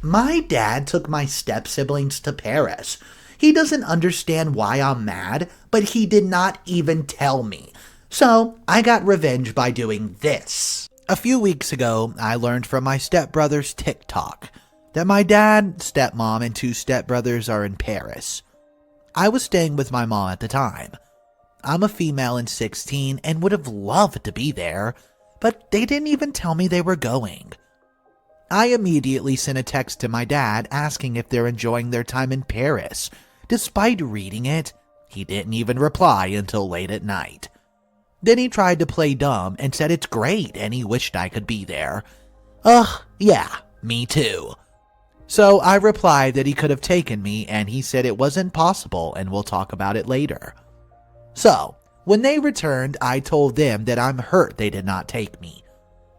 My dad took my step-siblings to Paris. He doesn't understand why I'm mad, but he did not even tell me. So, I got revenge by doing this. A few weeks ago, I learned from my stepbrother's TikTok that my dad, stepmom, and 2 stepbrothers are in Paris. I was staying with my mom at the time. I'm a female and 16 and would have loved to be there, but they didn't even tell me they were going. I immediately sent a text to my dad asking if they're enjoying their time in Paris. Despite reading it, he didn't even reply until late at night. Then he tried to play dumb and said it's great and he wished I could be there. Ugh, yeah, me too. So I replied that he could have taken me and he said it wasn't possible and we'll talk about it later. So, when they returned, I told them that I'm hurt they did not take me.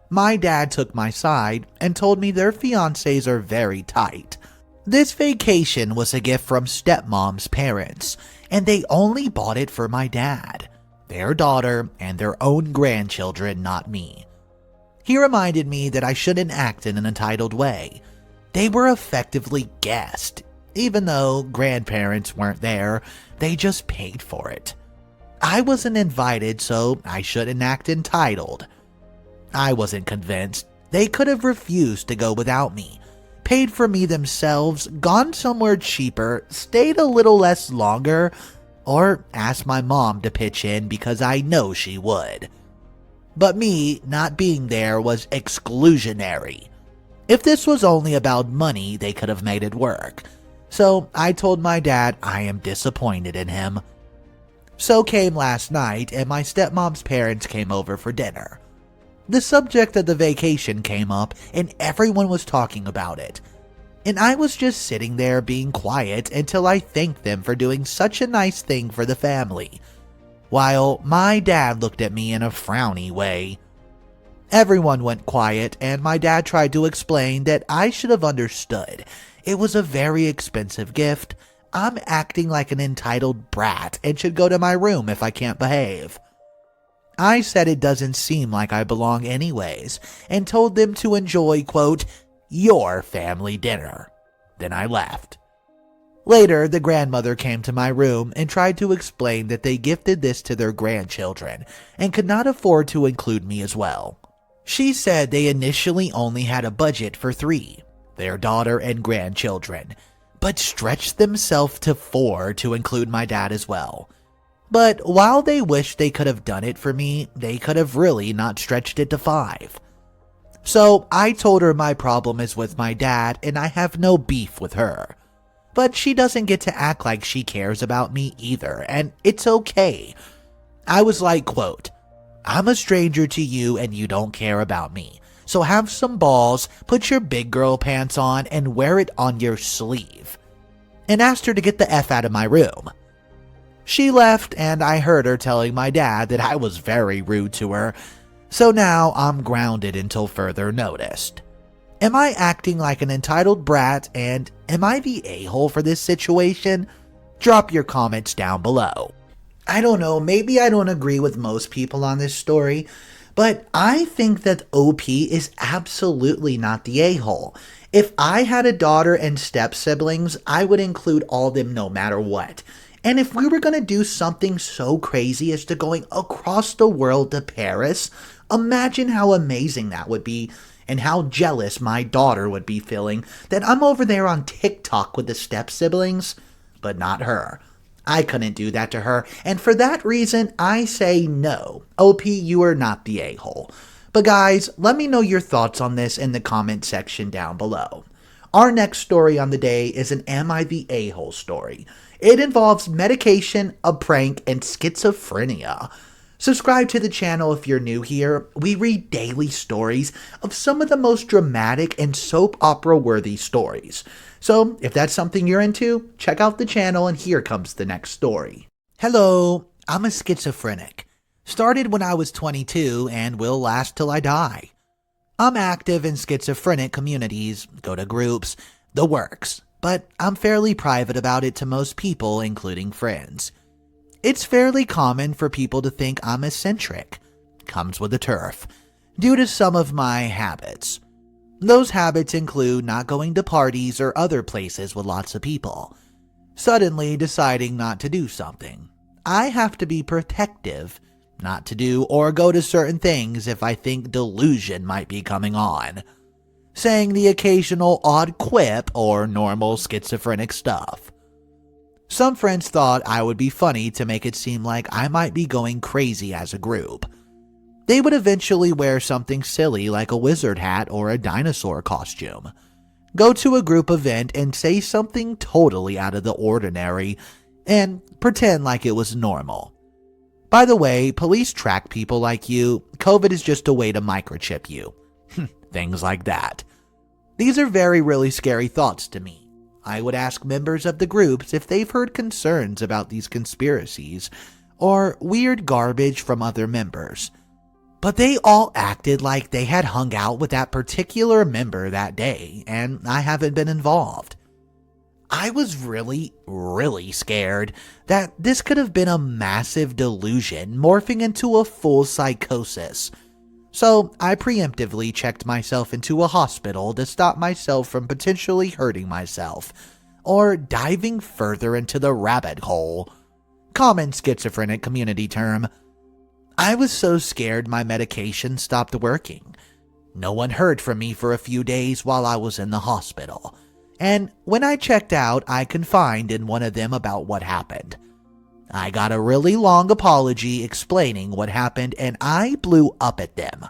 My dad took my side and told me their fiancés are very tight. This vacation was a gift from stepmom's parents, and they only bought it for my dad, their daughter, and their own grandchildren, not me. He reminded me that I shouldn't act in an entitled way. They were effectively guests. Even though grandparents weren't there, they just paid for it. I wasn't invited, so I shouldn't act entitled. I wasn't convinced. They could have refused to go without me, paid for me themselves, gone somewhere cheaper, stayed a little less longer, or asked my mom to pitch in because I know she would. But me not being there was exclusionary. If this was only about money, they could have made it work. So I told my dad I am disappointed in him. So came last night, and my stepmom's parents came over for dinner. The subject of the vacation came up, and everyone was talking about it. And I was just sitting there being quiet until I thanked them for doing such a nice thing for the family, while my dad looked at me in a frowny way. Everyone went quiet, and my dad tried to explain that I should have understood. It was a very expensive gift. I'm acting like an entitled brat and should go to my room if I can't behave. I said it doesn't seem like I belong anyways, and told them to enjoy, quote, your family dinner. Then I left. Later, the grandmother came to my room and tried to explain that they gifted this to their grandchildren and could not afford to include me as well. She said they initially only had a budget for 3, their daughter and grandchildren, but stretched themselves to 4 to include my dad as well. But while they wished they could have done it for me, they could have really not stretched it to 5. So I told her my problem is with my dad and I have no beef with her. But she doesn't get to act like she cares about me either, and it's okay. I was like, quote, I'm a stranger to you and you don't care about me. So have some balls, put your big girl pants on, and wear it on your sleeve. And asked her to get the F out of my room. She left, and I heard her telling my dad that I was very rude to her. So now I'm grounded until further notice. Am I acting like an entitled brat, and am I the a-hole for this situation? Drop your comments down below. I don't know, maybe I don't agree with most people on this story, but I think that OP is absolutely not the a-hole. If I had a daughter and step-siblings, I would include all of them no matter what. And if we were going to do something so crazy as to going across the world to Paris, imagine how amazing that would be and how jealous my daughter would be feeling that I'm over there on TikTok with the step-siblings, but not her. I couldn't do that to her, and for that reason, I say no. OP, you are not the a-hole. But guys, let me know your thoughts on this in the comment section down below. Our next story on the day is an Am I the A-hole story. It involves medication, a prank, and schizophrenia. Subscribe to the channel if you're new here. We read daily stories of some of the most dramatic and soap opera worthy stories. So if that's something you're into, check out the channel and here comes the next story. Hello, I'm a schizophrenic. Started when I was 22 and will last till I die. I'm active in schizophrenic communities, go to groups, the works, but I'm fairly private about it to most people, including friends. It's fairly common for people to think I'm eccentric, comes with the turf, due to some of my habits. Those habits include not going to parties or other places with lots of people, suddenly deciding not to do something. I have to be protective not to do or go to certain things if I think delusion might be coming on, saying the occasional odd quip or normal schizophrenic stuff. Some friends thought I would be funny to make it seem like I might be going crazy as a group. They would eventually wear something silly like a wizard hat or a dinosaur costume, go to a group event and say something totally out of the ordinary, and pretend like it was normal. By the way, police track people like you. COVID is just a way to microchip you. Things like that. These are really scary thoughts to me. I would ask members of the groups if they've heard concerns about these conspiracies or weird garbage from other members. But they all acted like they had hung out with that particular member that day, and I haven't been involved. I was really scared that this could have been a massive delusion morphing into a full psychosis. So I preemptively checked myself into a hospital to stop myself from potentially hurting myself or diving further into the rabbit hole. Common schizophrenic community term. I was so scared my medication stopped working. No one heard from me for a few days while I was in the hospital. And when I checked out, I confided in one of them about what happened. I got a really long apology explaining what happened, and I blew up at them.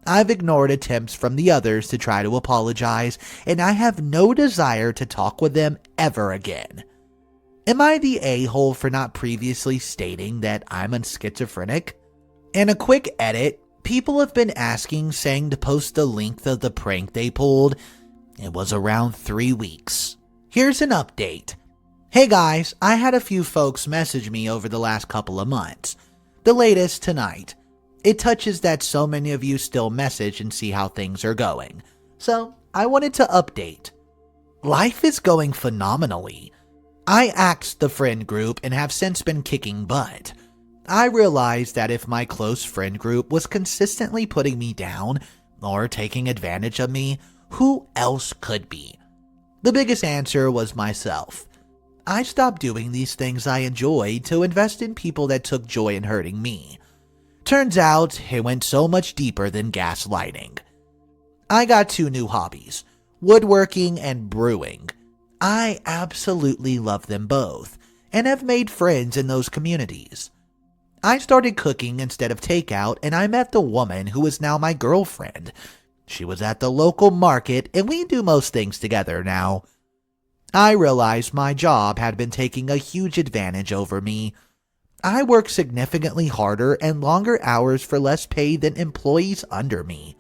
I've ignored attempts from the others to try to apologize, and I have no desire to talk with them ever again. Am I the a-hole for not previously stating that I'm a schizophrenic? In a quick edit, people have been saying to post the length of the prank they pulled. It was around 3 weeks. Here's an update. Hey guys, I had a few folks message me over the last couple of months. The latest tonight. It touches that so many of you still message and see how things are going. So, I wanted to update. Life is going phenomenally. I axed the friend group and have since been kicking butt. I realized that if my close friend group was consistently putting me down or taking advantage of me, who else could be? The biggest answer was myself. I stopped doing these things I enjoyed to invest in people that took joy in hurting me. Turns out, it went so much deeper than gaslighting. I got 2 new hobbies, woodworking and brewing. I absolutely love them both, and have made friends in those communities. I started cooking instead of takeout, and I met the woman who is now my girlfriend. She was at the local market, and we do most things together now. I realized my job had been taking a huge advantage over me. I work significantly harder and longer hours for less pay than employees under me.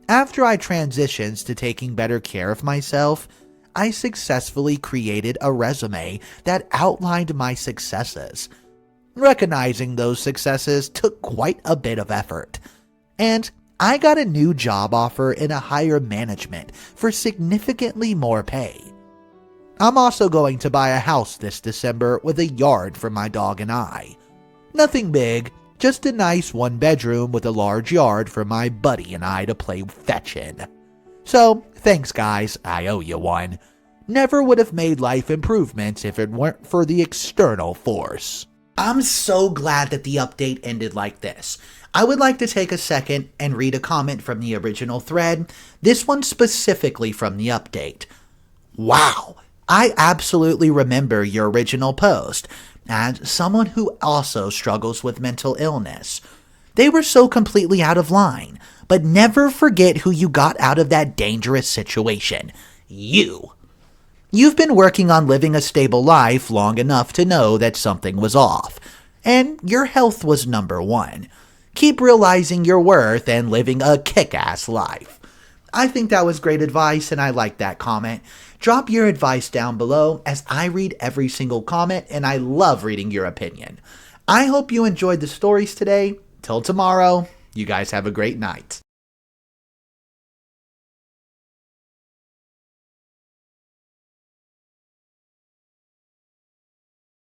After I transitioned to taking better care of myself, I successfully created a resume that outlined my successes. Recognizing those successes took quite a bit of effort, and I got a new job offer in a higher management for significantly more pay. I'm also going to buy a house this December with a yard for my dog and I. Nothing big, just a nice 1-bedroom with a large yard for my buddy and I to play fetch in. So, thanks guys, I owe you one. Never would have made life improvements if it weren't for the external force. I'm so glad that the update ended like this. I would like to take a second and read a comment from the original thread, this one specifically from the update. Wow, I absolutely remember your original post, as someone who also struggles with mental illness. They were so completely out of line, but never forget who you got out of that dangerous situation. You. You've been working on living a stable life long enough to know that something was off, and your health was number one. Keep realizing your worth and living a kick-ass life. I think that was great advice, and I like that comment. Drop your advice down below, as I read every single comment, and I love reading your opinion. I hope you enjoyed the stories today. Till tomorrow, you guys have a great night.